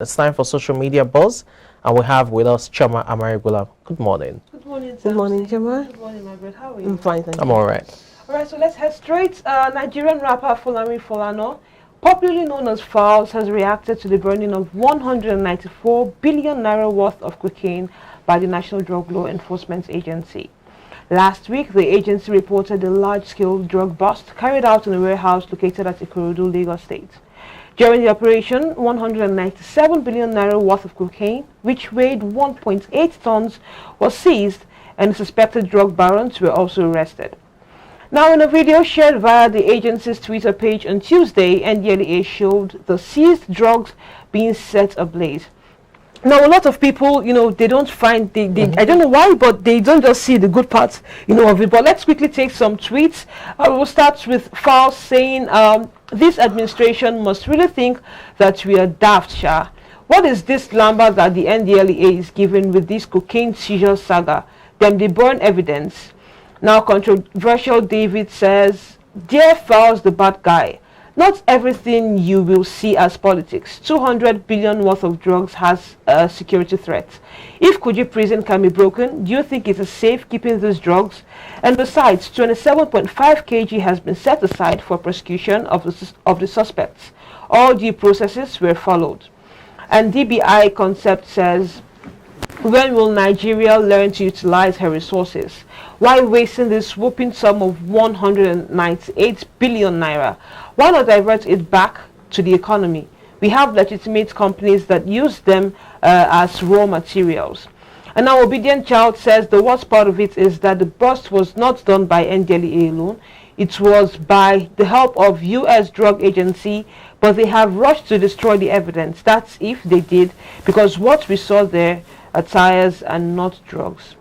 It's time for social media buzz, and we have with us Chama Amarigula. Good morning. Good morning, Good morning, Chama. Good morning, Margaret. How are you? I'm fine, thank you. I'm all right. All right, so let's head straight. Nigerian rapper Fulani Fulano, popularly known as Falz, has reacted to the burning of 194 billion naira worth of cocaine by the National Drug Law Enforcement Agency. Last week, the agency reported a large-scale drug bust carried out in a warehouse located at Ikorodu, Lagos State. During the operation, 197 billion naira worth of cocaine, which weighed 1.8 tons, was seized, and suspected drug barons were also arrested. Now, in a video shared via the agency's Twitter page on Tuesday, Ndlea showed the seized drugs being set ablaze. Now, a lot of people, they don't find, I don't know why, but they don't just see the good parts, of it. But let's quickly take some tweets. We'll start with Falz saying, this administration must really think that we are daft, Sha. What is this lamba that the Ndlea is giving with this cocaine seizure saga? Them they burn evidence. Now, controversial David says, Dear Falz, the bad guy, not everything you will see as politics. 200 billion worth of drugs has a security threat. If Kuje prison can be broken, do you think it is safe keeping these drugs? And besides, 27.5 kg has been set aside for prosecution of the suspects. All due processes were followed. And DBI Concept says, when will Nigeria learn to utilize her resources? Why wasting this whooping sum of 198 billion naira? Why not divert it back to the economy? We have legitimate companies that use them as raw materials. And now Obedient Child says the worst part of it is that the bust was not done by Ndlea alone. It was by the help of U.S. drug agency, but they have rushed to destroy the evidence. That's if they did, because what we saw there are tires and not drugs.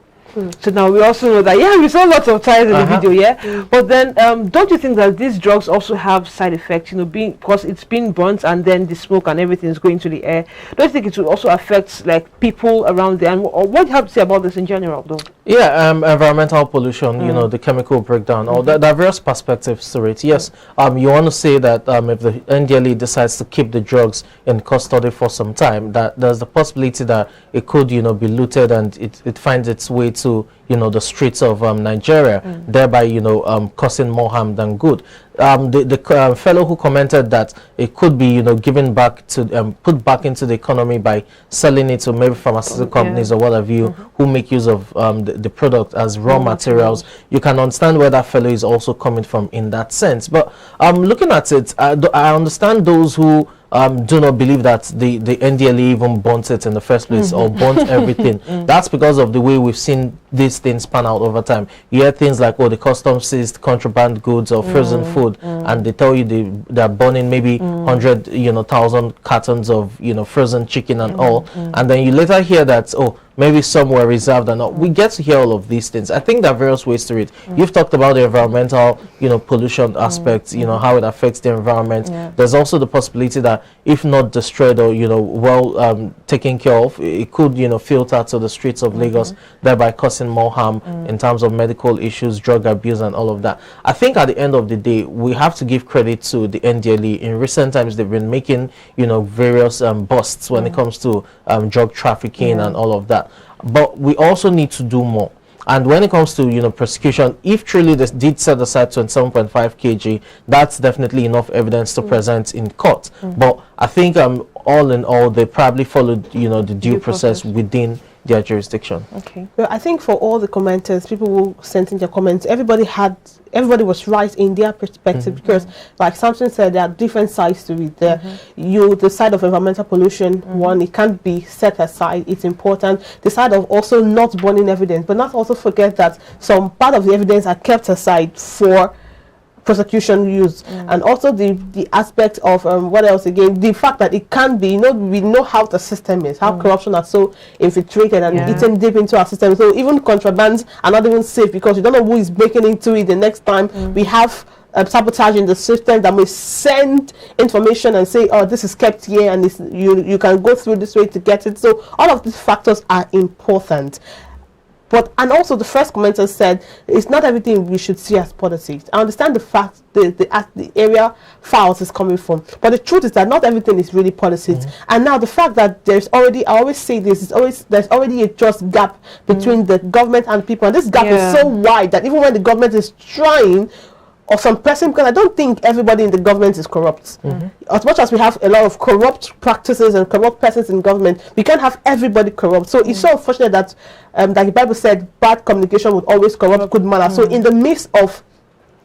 So now we also know that, we saw lots of tires in the video, but then don't you think that these drugs also have side effects, because it's been burnt and then the smoke and everything is going to the air? Don't you think it will also affect like people around there? And what do you have to say about this in general, though? Yeah, environmental pollution, the chemical breakdown, all that. There are various perspectives to it. Yes, you want to say that if the Ndlea decides to keep the drugs in custody for some time, that there's the possibility that it could, be looted and it finds its way to, the streets of Nigeria, thereby, causing more harm than good. The fellow who commented that it could be, given back to, put back into the economy by selling it to maybe pharmaceutical companies or what have you, who make use of the product as raw materials. You can understand where that fellow is also coming from in that sense. But looking at it, I understand those who do not believe that the Ndlea even burnt it in the first place or burnt everything. That's because of the way we've seen these things pan out over time. You hear things like, the customs seized contraband goods or frozen food, and they tell you they're burning maybe 100,000 cartons of frozen chicken and all, and then you later hear that maybe some were reserved and all. We get to hear all of these things. I think there are various ways to it. You've talked about the environmental, pollution aspects, how it affects the environment. There's also the possibility that if not destroyed or, well taken care of, it could, filter to the streets of Lagos, thereby causing more harm in terms of medical issues, drug abuse and all of that. I think at the end of the day, we have to give credit to the Ndlea. In recent times, they've been making, various busts when it comes to drug trafficking and all of that. But we also need to do more. And when it comes to prosecution, if truly they did set aside 27.5 kg, that's definitely enough evidence to present in court. But I think all in all, they probably followed the due process within their jurisdiction. Okay. Well, I think for all the commenters, people who sent in their comments, everybody was right in their perspective, because like Samson said, there are different sides to it. The side of environmental pollution, one, it can't be set aside, it's important. The side of also not burning evidence, but not also forget that some part of the evidence are kept aside for prosecution use, and also the aspect of what else again, the fact that it can be, we know how the system is, how corruption are so infiltrated and eaten deep into our system. So even contrabands are not even safe, because you don't know who is breaking into it the next time. We have sabotage in the system that may send information and say, this is kept here and you can go through this way to get it. So all of these factors are important. But and also the first commenter said it's not everything we should see as politics. I understand the fact the area files is coming from, but the truth is that not everything is really politics. And now the fact that there's already, I always say this, there's already a trust gap between the government and people, and this gap is so wide that even when the government is trying, or some person, because I don't think everybody in the government is corrupt. As much as we have a lot of corrupt practices and corrupt persons in government, we can't have everybody corrupt. So it's so unfortunate that, like the Bible said, bad communication would always corrupt good manner. So in the midst of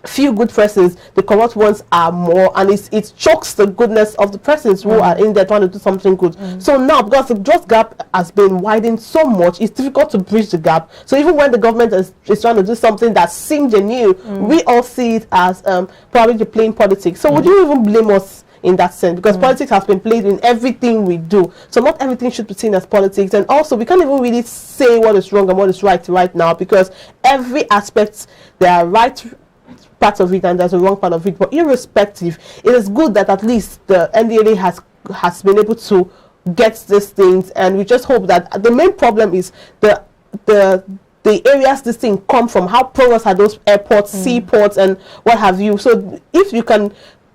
few good persons, the corrupt ones are more, and it chokes the goodness of the persons who are in there trying to do something good. So now, because the trust gap has been widened so much, it's difficult to bridge the gap. So even when the government is trying to do something that seems new, we all see it as probably the plain politics. So would you even blame us in that sense? Because politics has been played in everything we do, so not everything should be seen as politics. And also we can't even really say what is wrong and what is right now, because every aspect, there are right part of it and there's a wrong part of it. But irrespective, it is good that at least the Ndlea has been able to get these things, and we just hope that the main problem is the areas this thing come from, how porous are those airports, seaports and what have you. So if you can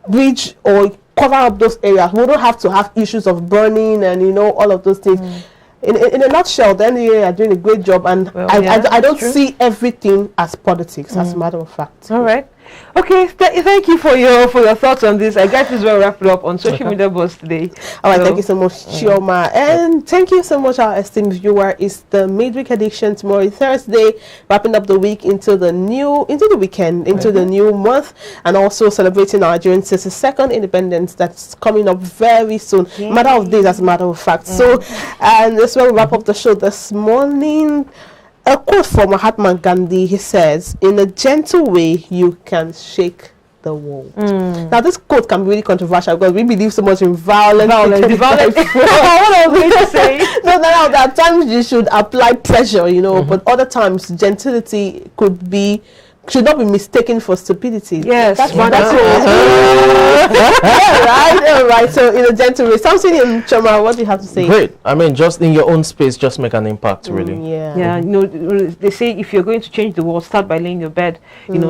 bridge or cover up those areas, we don't have to have issues of burning and all of those things. In a nutshell, the Ndlea are doing a great job, and I don't see everything as politics, as a matter of fact. All right. Okay, thank you for your thoughts on this. I guess this will wrap it up on social media buzz today. All right, thank you so much, Chioma, and thank you so much, our esteemed viewer. It's the midweek edition. Tomorrow is Thursday, wrapping up the week into the weekend, into the new month, and also celebrating our Nigerian 62nd independence that's coming up very soon. Matter of days, as a matter of fact. So, and that's where we wrap up the show this morning. A quote from Mahatma Gandhi, he says, "In a gentle way, you can shake the world." Now, this quote can be really controversial because we believe so much in violence. What are we to say? No, at times you should apply pressure, but other times gentility should not be mistaken for stupidity. Yes, that's right. So in a gentle way, something in Choma, what do you have to say? Great. I mean, just in your own space, just make an impact, really. Yeah. They say if you're going to change the world, start by laying your bed.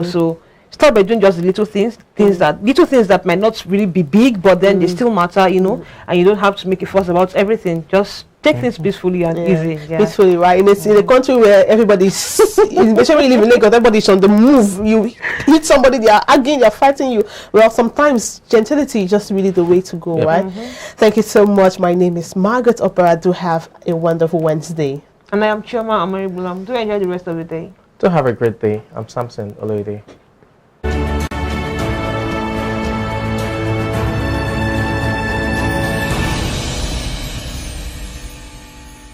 So start by doing just the little things that might not really be big, but then they still matter. And you don't have to make a fuss about everything. Just take things peacefully and easy. Peacefully, right? In a country where everybody's, especially in Lagos, everybody's on the move. You hit somebody, they are arguing, they are fighting you. Well, sometimes gentility is just really the way to go, right? Thank you so much. My name is Margaret Opera. Do have a wonderful Wednesday. And I am Chioma Amaribulam. Do enjoy the rest of the day. Do have a great day. I'm Samson Oloide.